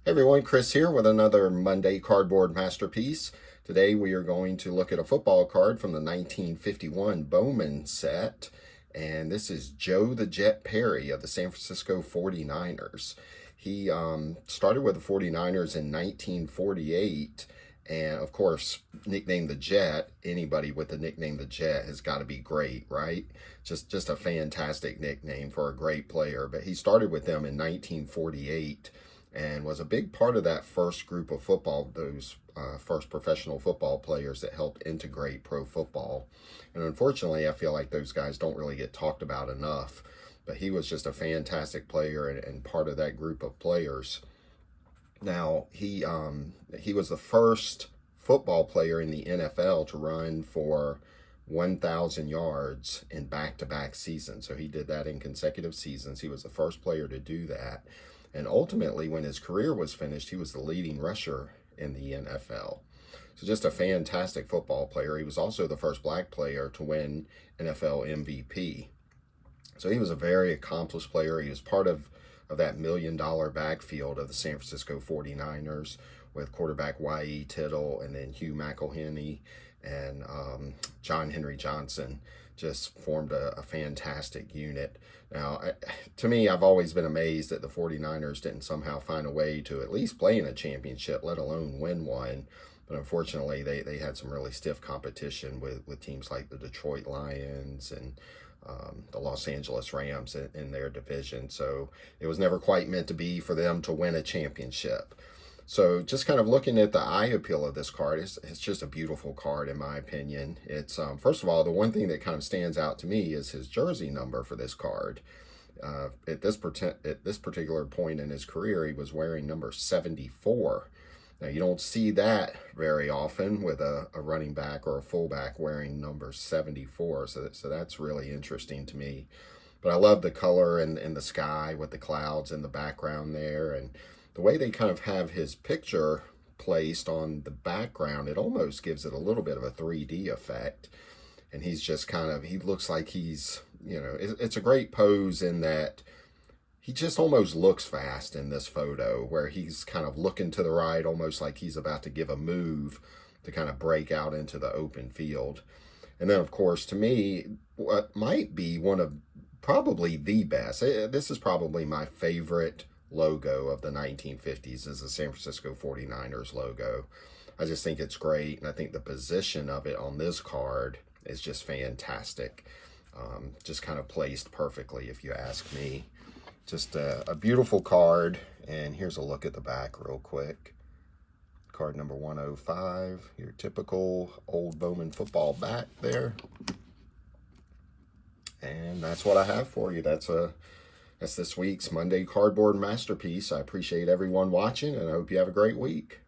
Hey everyone, Chris here with another Monday Cardboard Masterpiece. Today we are going to look at a football card from the 1951 Bowman set. And this is Joe the Jet Perry of the San Francisco 49ers. He started with the 49ers in 1948. And of course, nicknamed the Jet, anybody with the nickname the Jet has got to be great, right? Just a fantastic nickname for a great player. But he started with them in 1948 and was a big part of that first group of football, those first professional football players that helped integrate pro football. And unfortunately, I feel like those guys don't really get talked about enough. But he was just a fantastic player and part of that group of players. Now, he was the first football player in the NFL to run for 1,000 yards in back-to-back seasons. So he did that in consecutive seasons. He was the first player to do that. And ultimately, when his career was finished, he was the leading rusher in the NFL. So just a fantastic football player. He was also the first black player to win NFL MVP. So he was a very accomplished player. He was part of that $1 million backfield of the San Francisco 49ers with quarterback Y.E. Tittle and then Hugh McElhenney and John Henry Johnson. Just formed a fantastic unit. Now, to me, I've always been amazed that the 49ers didn't somehow find a way to at least play in a championship, let alone win one. But unfortunately, they had some really stiff competition with teams like the Detroit Lions and the Los Angeles Rams in their division. So it was never quite meant to be for them to win a championship. So just kind of looking at the eye appeal of this card, it's just a beautiful card in my opinion. It's first of all, the one thing that kind of stands out to me is his jersey number for this card. At this particular point in his career, he was wearing number 74. Now, you don't see that very often with a running back or a fullback wearing number 74, so that's really interesting to me. But I love the color and the sky with the clouds in the background there, and the way they kind of have his picture placed on the background, it almost gives it a little bit of a 3D effect. And he's just he looks like he's, it's a great pose in that he just almost looks fast in this photo where he's kind of looking to the right, almost like he's about to give a move to kind of break out into the open field. And then, of course, to me, what might be one of probably the best, this is probably my favorite logo of the 1950s is the San Francisco 49ers logo. I just think it's great, and I think the position of it on this card is just fantastic. Just kind of placed perfectly, if you ask me. Just a beautiful card, and here's a look at the back real quick. Card number 105, your typical old Bowman football back there. And that's what I have for you. That's this week's Monday Cardboard Masterpiece. I appreciate everyone watching, and I hope you have a great week.